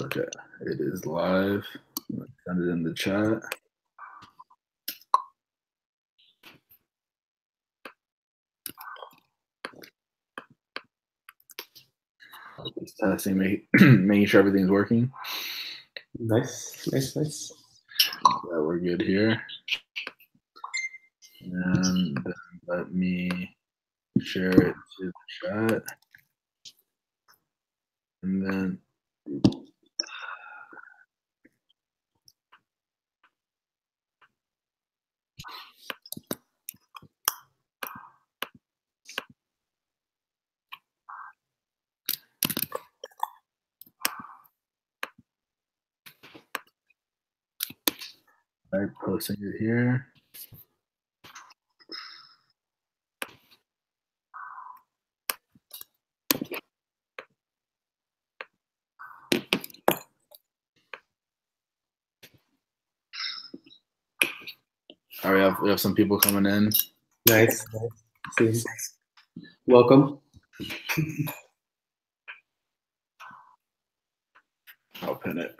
Okay, it is live. Send it in the chat. Just testing, making sure everything's working. Nice. Yeah, we're good here. And then let me share it to the chat. And then I'm posting it here. All right, we have some people coming in. Nice. Welcome. I'll pin it.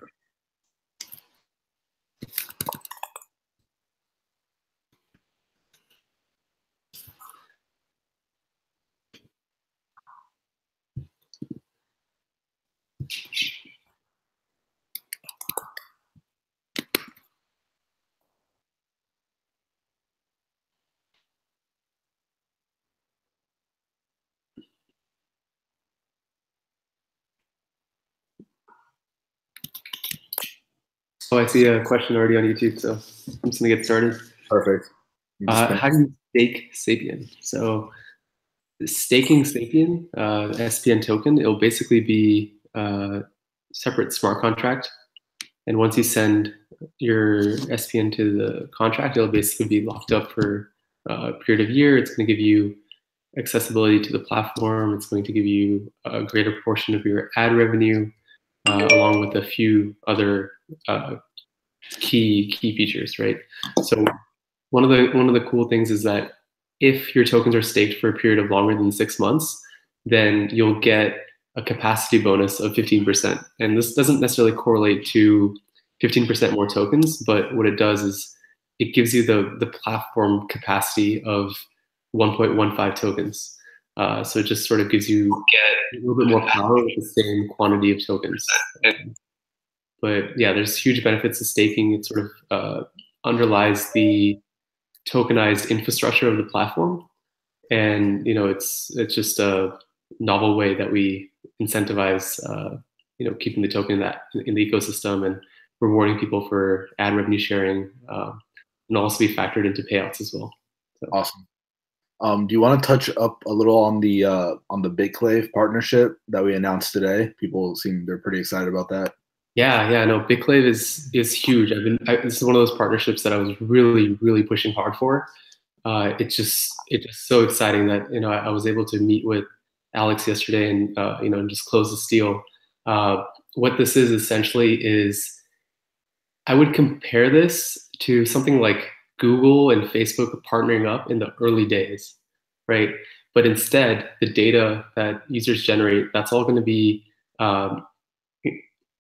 Oh, I see a question already on YouTube, so I'm just gonna get started. Perfect. How do you stake Sapien? So staking Sapien, SPN token, it'll basically be a separate smart contract. And once you send your SPN to the contract, it'll basically be locked up for a period of a year. It's going to give you accessibility to the platform. It's going to give you a greater portion of your ad revenue, along with a few other key features, right? So one of the cool things is that if your tokens are staked for a period of longer than 6 months, then you'll get a capacity bonus of 15%. And this doesn't necessarily correlate to 15% more tokens, but what it does is it gives you the platform capacity of 1.15 tokens. So it just sort of gives you a little bit more power with the same quantity of tokens. But yeah, there's huge benefits to staking. It sort of underlies the tokenized infrastructure of the platform, and it's just a novel way that we incentivize keeping the token in the ecosystem and rewarding people for ad revenue sharing, and also be factored into payouts as well. So. Awesome. Do you want to touch up a little on the BitClave partnership that we announced today? People seem they're pretty excited about that. Yeah, no, BitClave is huge. This is one of those partnerships that I was really pushing hard for. It's just so exciting that I was able to meet with Alex yesterday and and just close this deal. What this is essentially is, I would compare this to something like Google and Facebook partnering up in the early days, right? But instead, the data that users generate, that's all going to be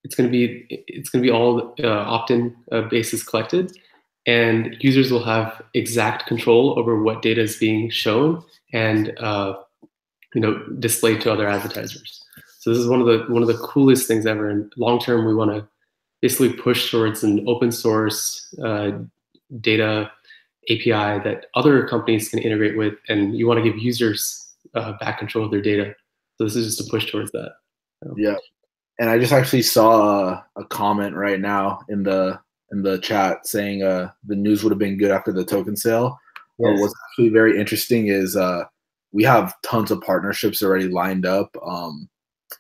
it's going to be all opt-in basis collected, and users will have exact control over what data is being shown and displayed to other advertisers. So this is one of the coolest things ever. And long term, we want to basically push towards an open source data API that other companies can integrate with, and you want to give users back control of their data. So this is just a push towards that. So. Yeah. And I just actually saw a comment right now in the chat saying the news would have been good after the token sale. Yes. What's actually very interesting is we have tons of partnerships already lined up,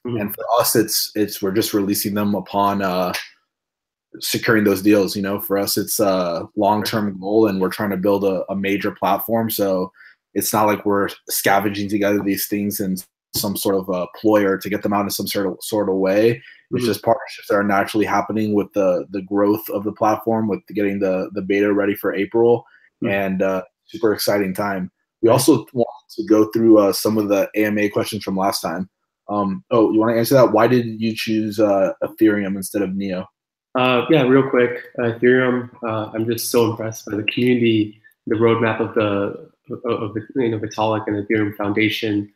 and for us, it's we're just releasing them upon securing those deals. For us, it's a long-term goal, and we're trying to build a major platform. So it's not like we're scavenging together these things and some sort of a ploy to get them out in some sort of way. It's just partnerships that are naturally happening with the growth of the platform, with getting the beta ready for April, and super exciting time. We also want to go through some of the AMA questions from last time. Oh, you want to answer that? Why did you choose Ethereum instead of Neo? Yeah, real quick, Ethereum. I'm just so impressed by the community, the roadmap of the Vitalik and Ethereum Foundation.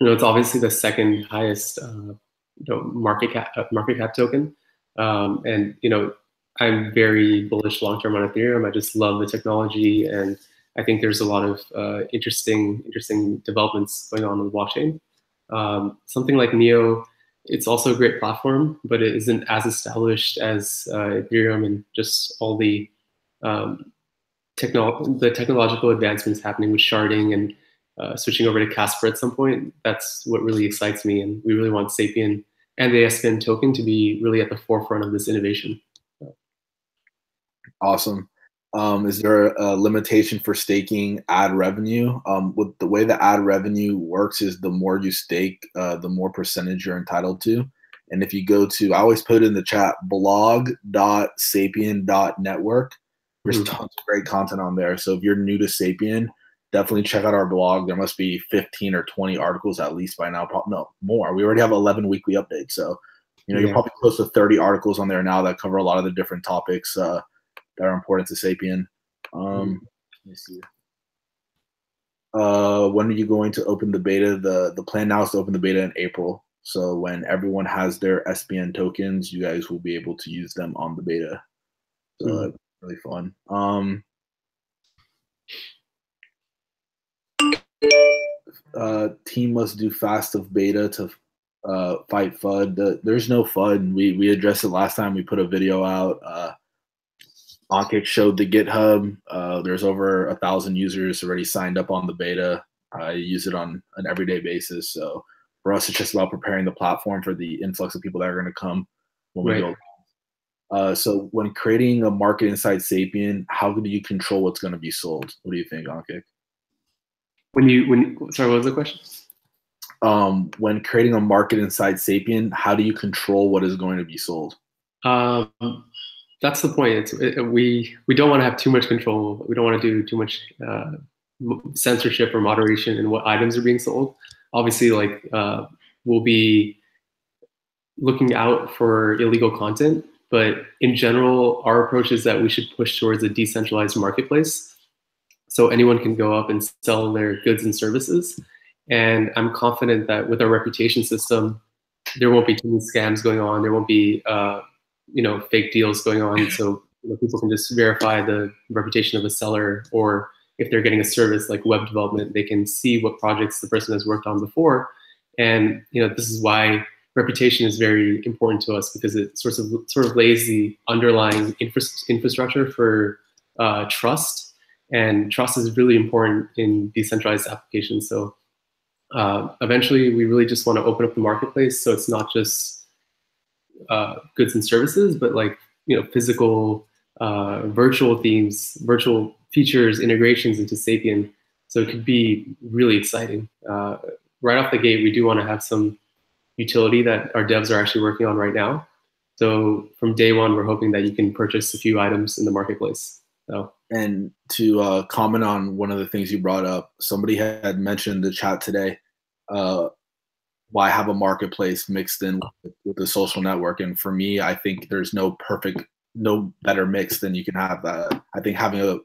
It's obviously the second highest market cap token, and I'm very bullish long term on Ethereum. I just love the technology, and I think there's a lot of interesting developments going on with blockchain. Something like Neo, it's also a great platform, but it isn't as established as Ethereum and just all the technological advancements happening with sharding and switching over to Casper at some point. That's what really excites me, and we really want Sapien and the SPN token to be really at the forefront of this innovation. Awesome. Is there a limitation for staking ad revenue? With the way the ad revenue works is the more you stake, the more percentage you're entitled to. And if you go to, I always put in the chat, blog.sapien.network, there's tons of great content on there. So if you're new to Sapien, definitely check out our blog. There must be 15 or 20 articles at least by now. No, more. We already have 11 weekly updates. So, you're probably close to 30 articles on there now that cover a lot of the different topics that are important to Sapien. Let me see. When are you going to open the beta? The plan now is to open the beta in April. So when everyone has their SPN tokens, you guys will be able to use them on the beta. So that's really fun. Team must do fast of beta to fight FUD. There's no FUD. We addressed it last time. We put a video out. Ankit showed the GitHub. There's over 1,000 users already signed up on the beta. I use it on an everyday basis. So for us, it's just about preparing the platform for the influx of people that are going to come when we go. So when creating a market inside Sapien, how do you control what's going to be sold? What do you think, Ankit? Sorry, what was the question? When creating a market inside Sapien, how do you control what is going to be sold? That's the point. We don't want to have too much control. We don't want to do too much censorship or moderation in what items are being sold. Obviously, we'll be looking out for illegal content, but in general, our approach is that we should push towards a decentralized marketplace, so anyone can go up and sell their goods and services. And I'm confident that with our reputation system, there won't be too many scams going on. There won't be fake deals going on. So people can just verify the reputation of a seller, or if they're getting a service like web development, they can see what projects the person has worked on before. And this is why reputation is very important to us, because it sort of lays the underlying infrastructure for trust, and trust is really important in decentralized applications. So eventually, we really just want to open up the marketplace, so it's not just goods and services, but physical, virtual themes, virtual features, integrations into Sapien. So it could be really exciting. Right off the gate, we do want to have some utility that our devs are actually working on right now. So from day one, we're hoping that you can purchase a few items in the marketplace. And to comment on one of the things you brought up, somebody had mentioned the chat today. Why have a marketplace mixed in with the social network? And for me, I think there's no better mix than you can have that. I think having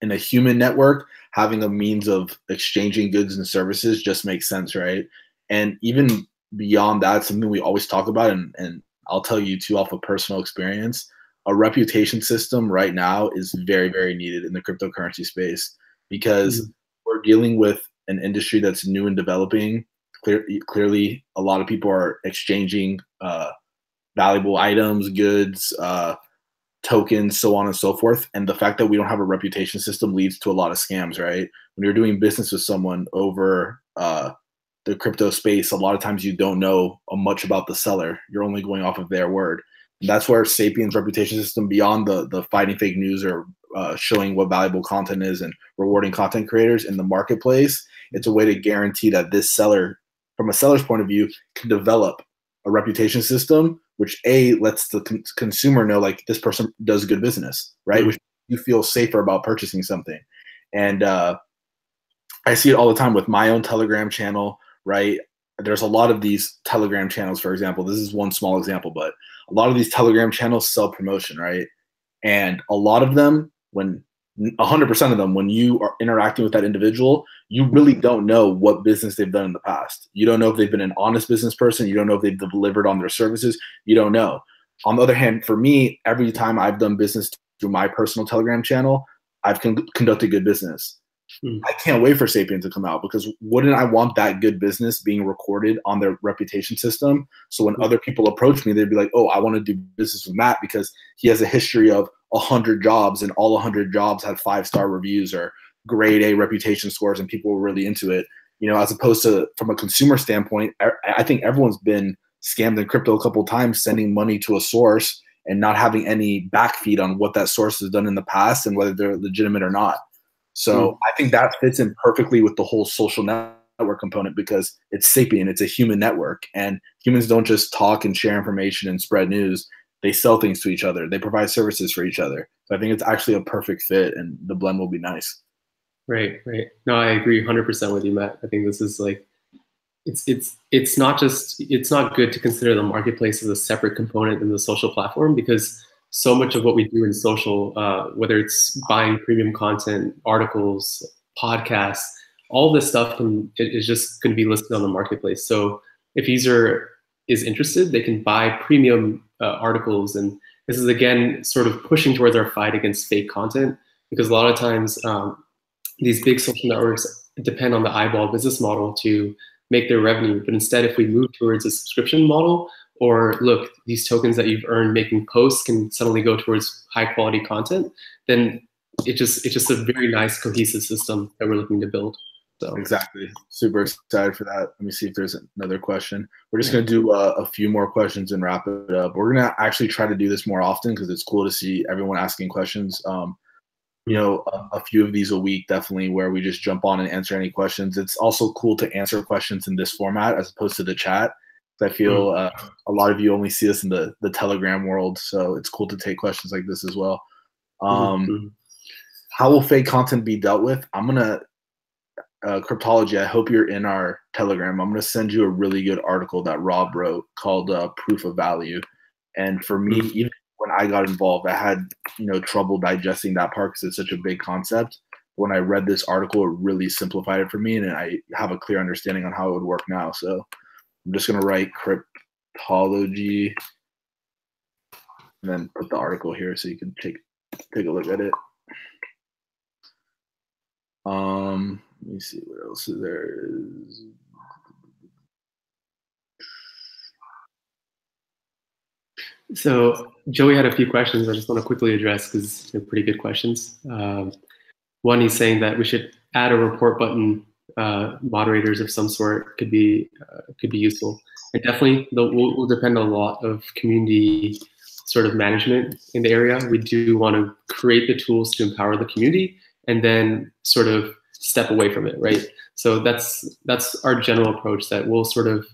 in a human network, having a means of exchanging goods and services just makes sense, right? And even beyond that, something we always talk about, and I'll tell you too off of personal experience, a reputation system right now is very, very needed in the cryptocurrency space, because we're dealing with an industry that's new and developing. Clearly, a lot of people are exchanging valuable items, goods, tokens, so on and so forth. And the fact that we don't have a reputation system leads to a lot of scams, right? When you're doing business with someone over the crypto space, a lot of times you don't know much about the seller. You're only going off of their word. And that's where Sapien's reputation system, beyond the fighting fake news or showing what valuable content is and rewarding content creators in the marketplace, it's a way to guarantee that this seller, from a seller's point of view, can develop a reputation system, which lets the consumer know this person does good business, right? Which you feel safer about purchasing something. And I see it all the time with my own Telegram channel, right? there's a lot of these Telegram channels, for example. This is one small example, but a lot of these Telegram channels sell promotion, right? And a lot of them, when 100% of them, when you are interacting with that individual, you really don't know what business they've done in the past. You don't know if they've been an honest business person. You don't know if they've delivered on their services. You don't know. On the other hand, for me, every time I've done business through my personal Telegram channel, I've conducted good business. I can't wait for Sapien to come out, because wouldn't I want that good business being recorded on their reputation system? So when other people approach me, they'd be like, oh, I want to do business with Matt because he has a history of 100 jobs, and all 100 jobs had 5-star reviews or grade A reputation scores, and people were really into it. You know, as opposed to from a consumer standpoint, I think everyone's been scammed in crypto a couple of times, sending money to a source and not having any backfeed on what that source has done in the past and whether they're legitimate or not. So I think that fits in perfectly with the whole social network component, because it's Sapien, it's a human network, and humans don't just talk and share information and spread news. They sell things to each other. They provide services for each other. So I think it's actually a perfect fit, and the blend will be nice. Right. No, I agree 100% with you, Matt. I think this is like, it's not good to consider the marketplace as a separate component in the social platform, because so much of what we do in social, whether it's buying premium content, articles, podcasts, all this stuff is just going to be listed on the marketplace. So if user is interested, they can buy premium articles. And this is, again, sort of pushing towards our fight against fake content, because a lot of times these big social networks depend on the eyeball business model to make their revenue. But instead, if we move towards a subscription model, or look, these tokens that you've earned making posts can suddenly go towards high quality content, then it's just a very nice cohesive system that we're looking to build. So exactly, super excited for that. Let me see if there's another question. We're just going to do a few more questions and wrap it up. We're going to actually try to do this more often, because it's cool to see everyone asking questions. You know, a few of these a week, definitely, where we just jump on and answer any questions. It's also cool to answer questions in this format as opposed to the chat. I feel a lot of you only see us in the Telegram world, so it's cool to take questions like this as well. How will fake content be dealt with? I'm gonna Cryptology, I hope you're in our Telegram. I'm gonna send you a really good article that Rob wrote called "Proof of Value." And for me, even when I got involved, I had trouble digesting that part because it's such a big concept. When I read this article, it really simplified it for me, and I have a clear understanding on how it would work now. So I'm just going to write Cryptology and then put the article here so you can take a look at it. Let me see what else there is. So Joey had a few questions I just want to quickly address because they're pretty good questions. One, he's saying that we should add a report button. Moderators of some sort could be useful. And definitely will depend on a lot of community sort of management in the area. We do want to create the tools to empower the community and then sort of step away from it, right? So that's our general approach, that we'll sort of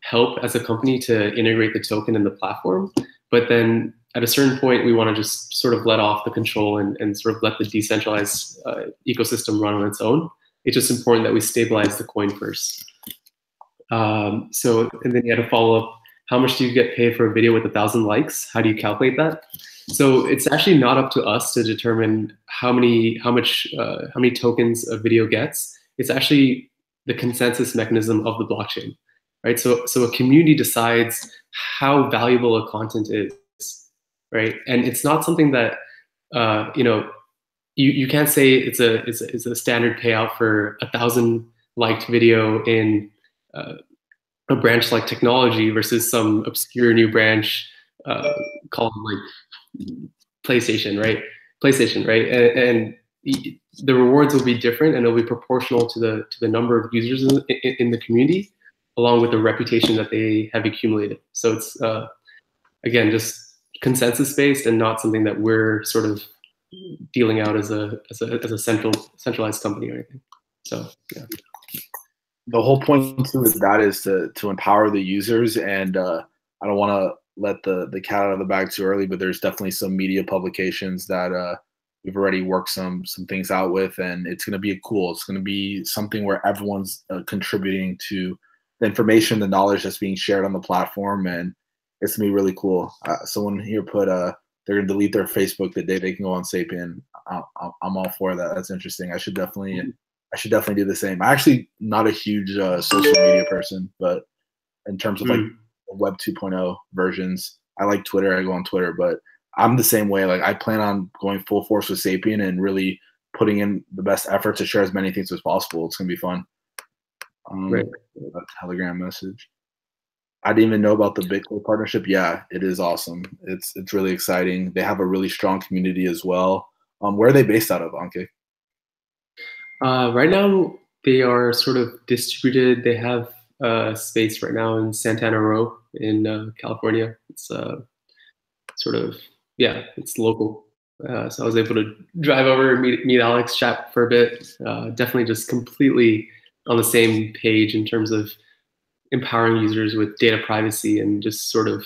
help as a company to integrate the token in the platform. But then at a certain point, we want to just sort of let off the control and sort of let the decentralized ecosystem run on its own. It's just important that we stabilize the coin first. And then you had to follow up, how much do you get paid for a video with 1,000 likes? How do you calculate that? So it's actually not up to us to determine how many tokens a video gets. It's actually the consensus mechanism of the blockchain, right? So a community decides how valuable a content is, right? And it's not something that you can't say it's a standard payout for 1,000 liked video in a branch like technology versus some obscure new branch called like PlayStation, right? And the rewards will be different, and it'll be proportional to the number of users in the community, along with the reputation that they have accumulated. So it's again just consensus based and not something that we're sort of dealing out as a centralized company or anything. So yeah. The whole point too is to empower the users, and I don't want to let the cat out of the bag too early, but there's definitely some media publications that we've already worked some things out with, and it's going to be cool. It's going to be something where everyone's contributing to the information, the knowledge that's being shared on the platform, and it's gonna be really cool. Someone here put they're gonna delete their Facebook the day they can go on Sapien. I'm all for that. That's interesting. I should definitely do the same. I'm actually not a huge social media person, but in terms of like Web 2.0 versions, I like Twitter. I go on Twitter, but I'm the same way. Like I plan on going full force with Sapien and really putting in the best effort to share as many things as possible. It's gonna be fun. Right. A Telegram message. I didn't even know about the Bitcoin partnership. Yeah, it is awesome. It's really exciting. They have a really strong community as well. Where are they based out of, Ankit? Right now, they are sort of distributed. They have space right now in Santana Row in California. It's sort of, yeah, it's local. So I was able to drive over, meet Alex, chat for a bit. Definitely just completely on the same page in terms of empowering users with data privacy and just sort of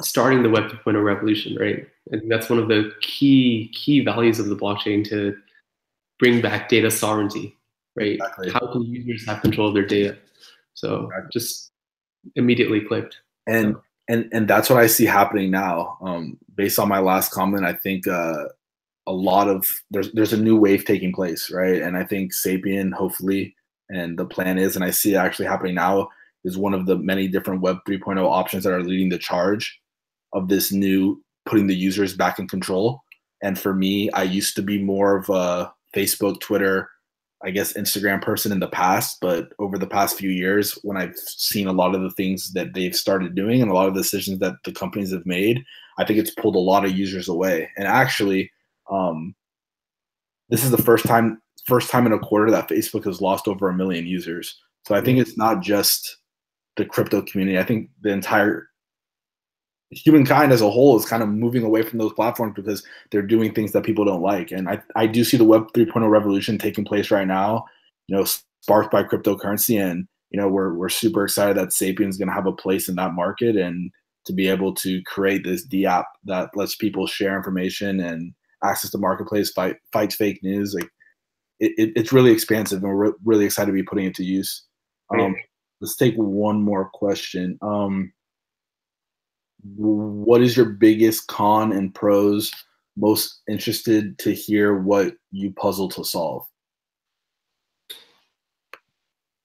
starting the Web 2.0 revolution, right? And that's one of the key values of the blockchain, to bring back data sovereignty, right? Exactly. How can users have control of their data? So just immediately clicked. And that's what I see happening now. Based on my last comment, I think a lot of there's a new wave taking place, right? And I think Sapien, hopefully, and the plan is, and I see it actually happening now, is one of the many different Web 3.0 options that are leading the charge of this new putting the users back in control. And for me, I used to be more of a Facebook, Twitter, I guess Instagram person in the past, but over the past few years, when I've seen a lot of the things that they've started doing and a lot of the decisions that the companies have made, I think it's pulled a lot of users away. And actually, this is the first time in a quarter that Facebook has lost over 1 million users. So I think it's not just the crypto community. I think the entire humankind as a whole is kind of moving away from those platforms because they're doing things that people don't like. And I do see the Web 3.0 revolution taking place right now, sparked by cryptocurrency. And, we're super excited that Sapien is going to have a place in that market, and to be able to create this D-app that lets people share information and access the marketplace, fights fake news. Like it's really expansive, and we're really excited to be putting it to use. Let's take one more question. What is your biggest con and pros? Most interested to hear what you puzzle to solve.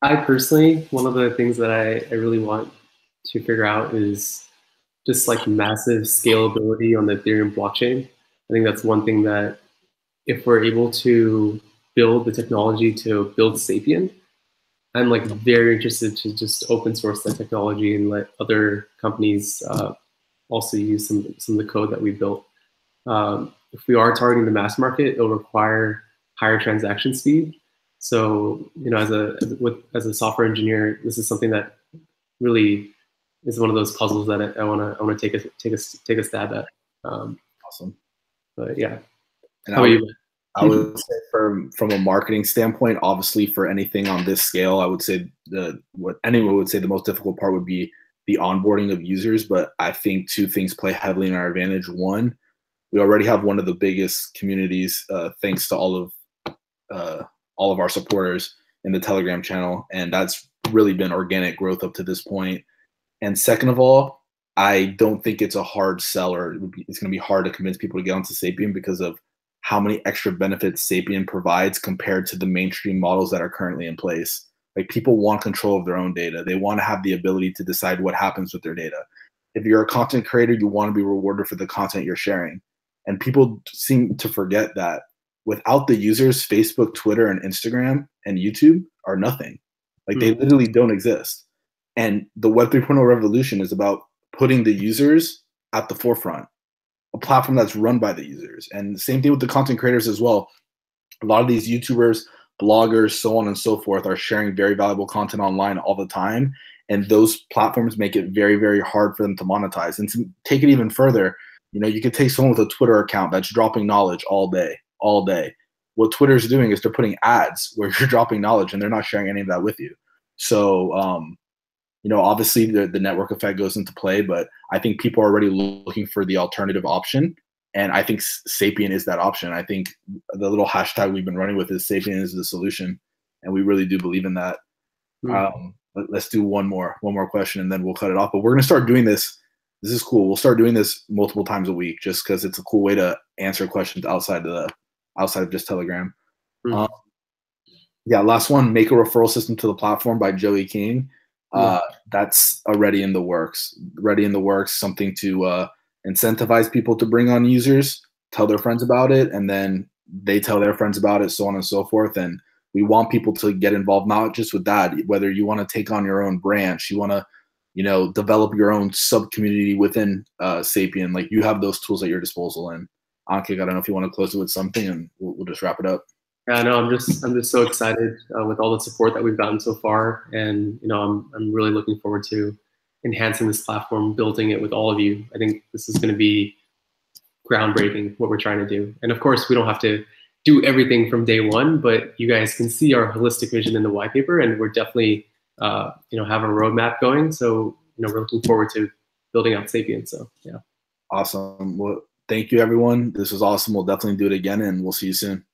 I personally, one of the things that I really want to figure out is just like massive scalability on the Ethereum blockchain. I think that's one thing that if we're able to build the technology to build Sapien, I'm like very interested to just open source that technology and let other companies also use some of the code that we built. If we are targeting the mass market, it'll require higher transaction speed. So, as a software engineer, this is something that really is one of those puzzles that I want to take a stab at. Awesome. But yeah. And I would say from a marketing standpoint, obviously for anything on this scale, I would say what anyone would say the most difficult part would be the onboarding of users. But I think two things play heavily in our advantage. One, we already have one of the biggest communities, thanks to all of our supporters in the Telegram channel, and that's really been organic growth up to this point. And second of all, I don't think it's a hard sell, or it's going to be hard to convince people to get onto Sapien because of how many extra benefits Sapien provides compared to the mainstream models that are currently in place. Like, people want control of their own data. They want to have the ability to decide what happens with their data. If you're a content creator, you want to be rewarded for the content you're sharing. And people seem to forget that without the users, Facebook, Twitter, and Instagram and YouTube are nothing. Like, they literally don't exist. And the Web 3.0 revolution is about putting the users at the forefront, a platform that's run by the users. And the same thing with the content creators as well. A lot of these YouTubers, bloggers, so on and so forth, are sharing very valuable content online all the time. And those platforms make it very, very hard for them to monetize. And to take it even further, you could take someone with a Twitter account that's dropping knowledge all day. What Twitter's doing is they're putting ads where you're dropping knowledge, and they're not sharing any of that with you. So, obviously the network effect goes into play, but I think people are already looking for the alternative option. And I think Sapien is that option. I think the little hashtag we've been running with is Sapien is the solution. And we really do believe in that. Let's do one more question and then we'll cut it off. But we're gonna start doing this. This is cool. We'll start doing this multiple times a week, just because it's a cool way to answer questions outside of just Telegram. Yeah, last one. Make a referral system to the platform by Joey King. That's already in the works. Something to incentivize people to bring on users, tell their friends about it, and then they tell their friends about it, so on and so forth. And we want people to get involved, not just with that, whether you want to take on your own branch, you want to, develop your own sub community within Sapien. Like, you have those tools at your disposal. And Ankit, I don't know if you want to close it with something, and we'll just wrap it up. Yeah, no, I'm just so excited with all the support that we've gotten so far, and I'm really looking forward to enhancing this platform, building it with all of you. I think this is going to be groundbreaking, what we're trying to do. And of course, we don't have to do everything from day one, but you guys can see our holistic vision in the white paper, and we're definitely have a roadmap going. So we're looking forward to building out Sapien. So yeah. Awesome. Well, thank you, everyone. This was awesome. We'll definitely do it again, and we'll see you soon.